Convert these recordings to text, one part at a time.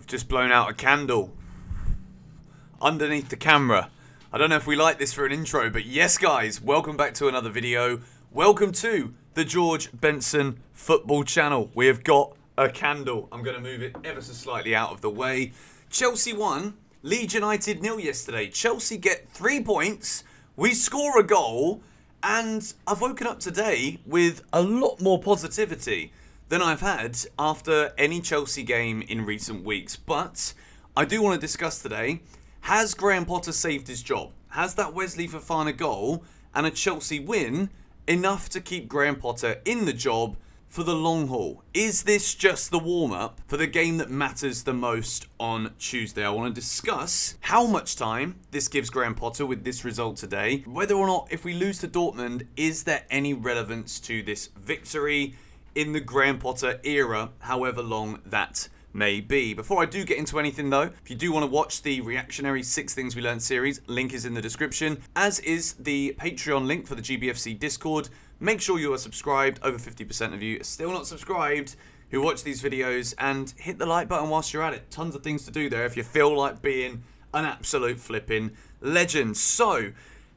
Just blown out a candle underneath the camera. I don't know if we like this for an intro, but yes guys, welcome back to another video. Welcome to the George Benson Football Channel. We have got a candle. I'm going to move it ever so slightly out of the way. Chelsea won, Leeds United 0 yesterday. Chelsea get 3 points, we score a goal, and I've woken up today with a lot more positivity than I've had after any Chelsea game in recent weeks. But I do want to discuss today, has Graham Potter saved his job? Has that Wesley Fofana goal and a Chelsea win enough to keep Graham Potter in the job for the long haul? Is this just the warm-up for the game that matters the most on Tuesday? I want to discuss how much time this gives Graham Potter with this result today. Whether or not, if we lose to Dortmund, is there any relevance to this victory in the Graham Potter era, however long that may be. Before I do get into anything though, if you do want to watch the reactionary 6 Things We Learned series, link is in the description, as is the Patreon link for the GBFC Discord. Make sure you are subscribed. Over 50% of you are still not subscribed who watch these videos, and hit the like button whilst you're at it. Tons of things to do there if you feel like being an absolute flipping legend. So,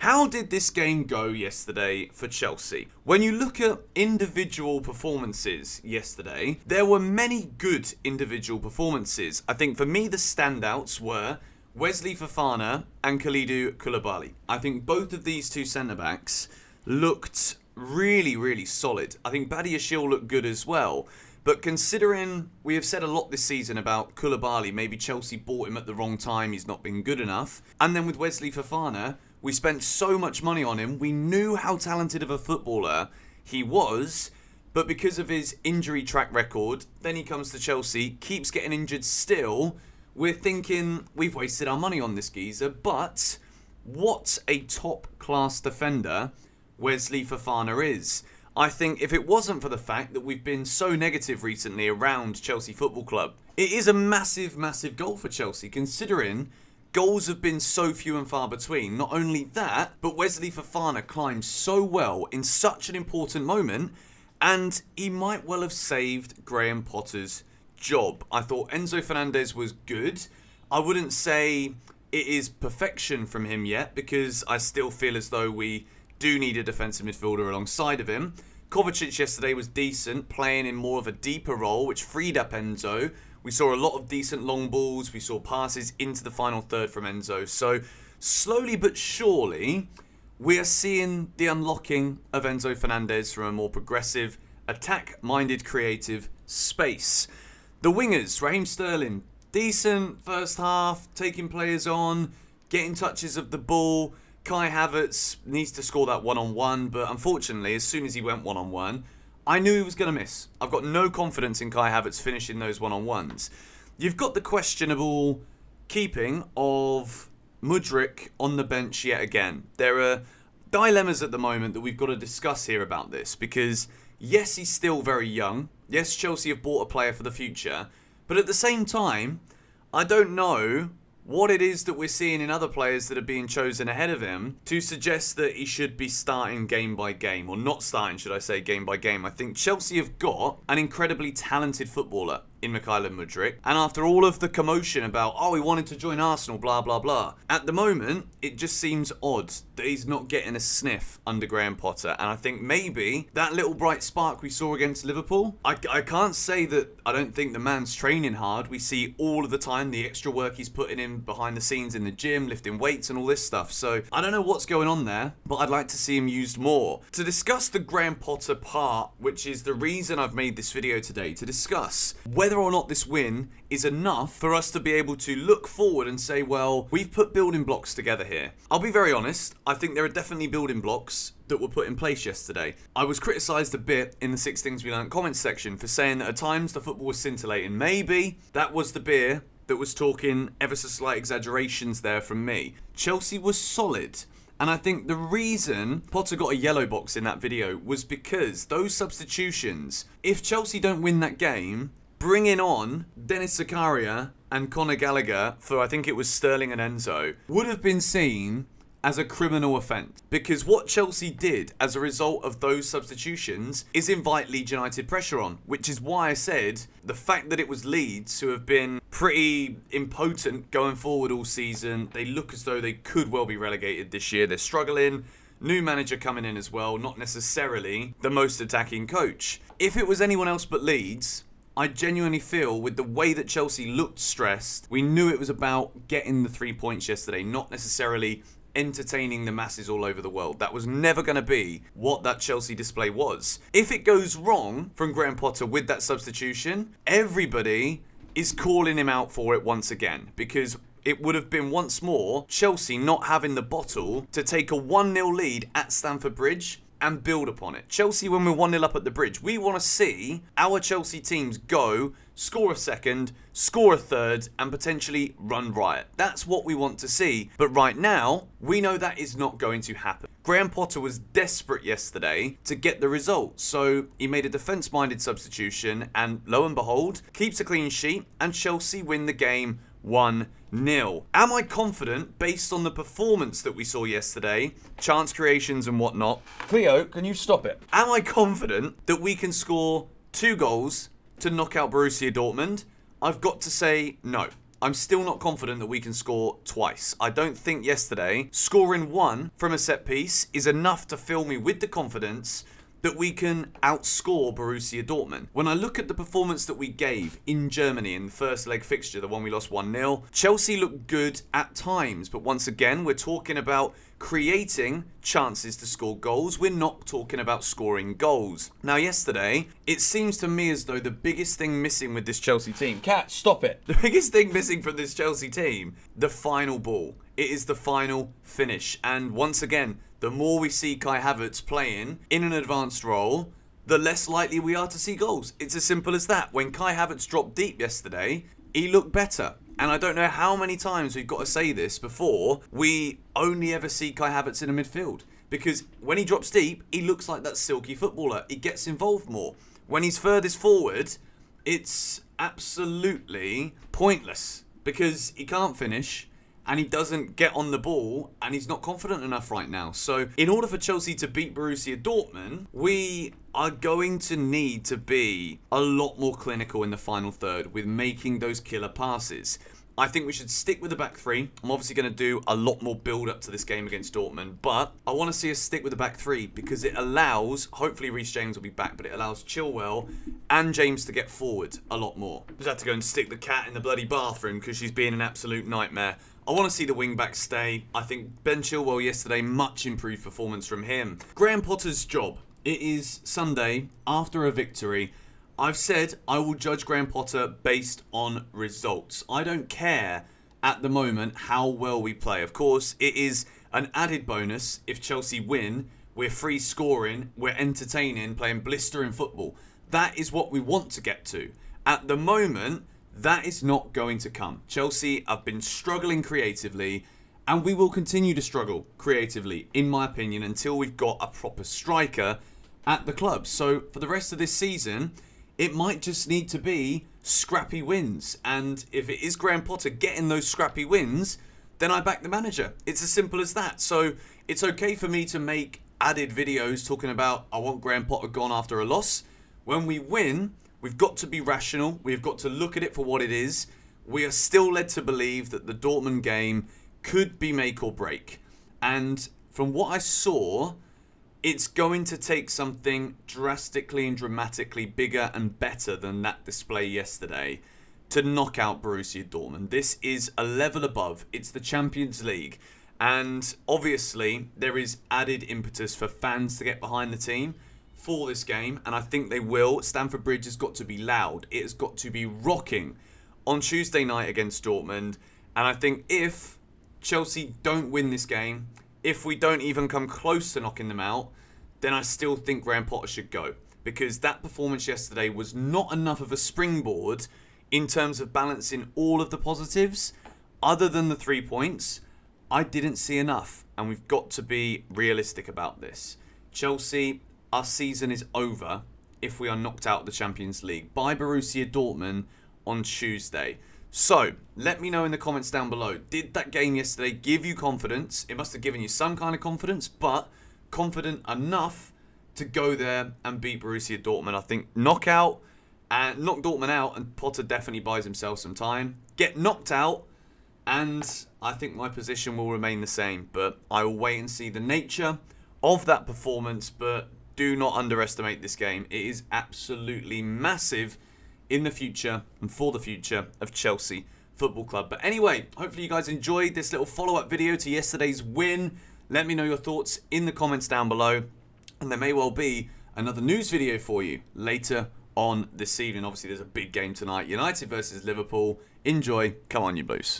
how did this game go yesterday for Chelsea? When you look at individual performances yesterday, there were many good individual performances. I think for me the standouts were Wesley Fofana and Kalidou Koulibaly. I think both of these two centre-backs looked really solid. I think Badiashile looked good as well. But considering we have said a lot this season about Koulibaly, maybe Chelsea bought him at the wrong time, he's not been good enough. And then with Wesley Fofana, we spent so much money on him. We knew how talented of a footballer he was, but because of his injury track record, then he comes to Chelsea, keeps getting injured still. We're thinking we've wasted our money on this geezer, but what a top-class defender Wesley Fofana is. I think if it wasn't for the fact that we've been so negative recently around Chelsea Football Club, it is a massive goal for Chelsea, considering goals have been so few and far between. Not only that, but Wesley Fofana climbed so well in such an important moment, and he might well have saved Graham Potter's job. I thought Enzo Fernandez was good. I wouldn't say it is perfection from him yet, because I still feel as though we do need a defensive midfielder alongside of him. Kovacic yesterday was decent, playing in more of a deeper role, which freed up Enzo. We saw a lot of decent long balls. We saw passes into the final third from Enzo. So slowly but surely, we are seeing the unlocking of Enzo Fernandez from a more progressive, attack-minded, creative space. The wingers, Raheem Sterling, decent first half, taking players on, getting touches of the ball. Kai Havertz needs to score that one-on-one, but unfortunately, as soon as he went one-on-one, I knew he was going to miss. I've got no confidence in Kai Havertz finishing those one-on-ones. You've got the questionable keeping of Mudryk on the bench yet again. There are dilemmas at the moment that we've got to discuss here about this, because yes, he's still very young. Yes, Chelsea have bought a player for the future. But at the same time, I don't know what it is that we're seeing in other players that are being chosen ahead of him to suggest that he should be starting game by game, or not starting, should I say, game by game. I think Chelsea have got an incredibly talented footballer in Mykhailo Mudryk, and after all of the commotion about, oh, he wanted to join Arsenal, blah, blah, blah, at the moment, it just seems odd that he's not getting a sniff under Graham Potter, and I think maybe that little bright spark we saw against Liverpool, I can't say that I don't think the man's training hard. We see all of the time the extra work he's putting in behind the scenes in the gym, lifting weights and all this stuff, so I don't know what's going on there, but I'd like to see him used more. To discuss the Graham Potter part, which is the reason I've made this video today, to discuss whether or not this win is enough for us to be able to look forward and say, well, we've put building blocks together here. I'll be very honest, I think there are definitely building blocks that were put in place yesterday. I was criticised a bit in the 6 Things We Learned comments section for saying that at times the football was scintillating. Maybe that was the beer that was talking ever so slight exaggerations there from me. Chelsea was solid. And I think the reason Potter got a yellow box in that video was because those substitutions, if Chelsea don't win that game, bringing on Dennis Zakaria and Conor Gallagher for, I think it was Sterling and Enzo, would have been seen as a criminal offence. Because what Chelsea did as a result of those substitutions is invite Leeds United pressure on, which is why I said the fact that it was Leeds, who have been pretty impotent going forward all season, they look as though they could well be relegated this year. They're struggling. New manager coming in as well, not necessarily the most attacking coach. If it was anyone else but Leeds, I genuinely feel with the way that Chelsea looked stressed, we knew it was about getting the 3 points yesterday, not necessarily entertaining the masses all over the world. That was never going to be what that Chelsea display was. If it goes wrong from Graham Potter with that substitution, everybody is calling him out for it once again, because it would have been once more Chelsea not having the bottle to take a 1-0 lead at Stamford Bridge and build upon it. Chelsea, when we're 1-0 up at the Bridge, we want to see our Chelsea teams go, score a second, score a third, and potentially run riot. That's what we want to see. But right now, we know that is not going to happen. Graham Potter was desperate yesterday to get the result, so he made a defence-minded substitution, and lo and behold, keeps a clean sheet, and Chelsea win the game 1-0. Am I confident based on the performance that we saw yesterday, chance creations and whatnot? Cleo, can you stop it? Am I confident that we can score 2 goals to knock out Borussia Dortmund? I've got to say no. I'm still not confident that we can score twice. I don't think yesterday scoring 1 from a set piece is enough to fill me with the confidence that we can outscore Borussia Dortmund. When I look at the performance that we gave in Germany in the first leg fixture, the one we lost 1-0, Chelsea looked good at times, but once again, we're talking about creating chances to score goals. We're not talking about scoring goals. Now, yesterday, it seems to me as though the biggest thing missing with this Chelsea team... Cat, stop it! The biggest thing missing from this Chelsea team, the final ball. It is the final finish. And once again, the more we see Kai Havertz playing in an advanced role, the less likely we are to see goals. It's as simple as that. When Kai Havertz dropped deep yesterday, he looked better. And I don't know how many times we've got to say this before we only ever see Kai Havertz in a midfield. Because when he drops deep, he looks like that silky footballer. He gets involved more. When he's furthest forward, it's absolutely pointless. Because he can't finish, and he doesn't get on the ball, and he's not confident enough right now. So in order for Chelsea to beat Borussia Dortmund, we are going to need to be a lot more clinical in the final third with making those killer passes. I think we should stick with the back three. I'm obviously going to do a lot more build up to this game against Dortmund, but I want to see us stick with the back three because it allows, hopefully Reece James will be back, but it allows Chilwell and James to get forward a lot more. Just had to go and stick the cat in the bloody bathroom because she's being an absolute nightmare. I want to see the wing-backs stay. I think Ben Chilwell yesterday, much improved performance from him. Graham Potter's job. It is Sunday after a victory. I've said I will judge Graham Potter based on results. I don't care at the moment how well we play. Of course, it is an added bonus if Chelsea win. We're free scoring, we're entertaining, playing blistering football. That is what we want to get to. At the moment, that is not going to come. Chelsea have been struggling creatively, and we will continue to struggle creatively, in my opinion, until we've got a proper striker at the club. So for the rest of this season, it might just need to be scrappy wins. And if it is Graham Potter getting those scrappy wins, then I back the manager. It's as simple as that. So it's okay for me to make added videos talking about I want Graham Potter gone after a loss. When we win, we've got to be rational. We've got to look at it for what it is. We are still led to believe that the Dortmund game could be make or break. And from what I saw, it's going to take something drastically and dramatically bigger and better than that display yesterday to knock out Borussia Dortmund. This is a level above. It's the Champions League. And obviously, there is added impetus for fans to get behind the team for this game. And I think they will. Stamford Bridge has got to be loud. It has got to be rocking on Tuesday night against Dortmund. And I think if Chelsea don't win this game, if we don't even come close to knocking them out, then I still think Graham Potter should go. Because that performance yesterday was not enough of a springboard in terms of balancing all of the positives. Other than the 3 points, I didn't see enough. And we've got to be realistic about this. Chelsea, our season is over if we are knocked out of the Champions League by Borussia Dortmund on Tuesday. So, let me know in the comments down below. Did that game yesterday give you confidence? It must have given you some kind of confidence, but confident enough to go there and beat Borussia Dortmund. I think knock Dortmund out, and Potter definitely buys himself some time. Get knocked out, and I think my position will remain the same. But I will wait and see the nature of that performance. But do not underestimate this game. It is absolutely massive in the future and for the future of Chelsea Football Club. But anyway, hopefully you guys enjoyed this little follow-up video to yesterday's win. Let me know your thoughts in the comments down below. And there may well be another news video for you later on this evening. Obviously, there's a big game tonight. United versus Liverpool. Enjoy. Come on, you Blues.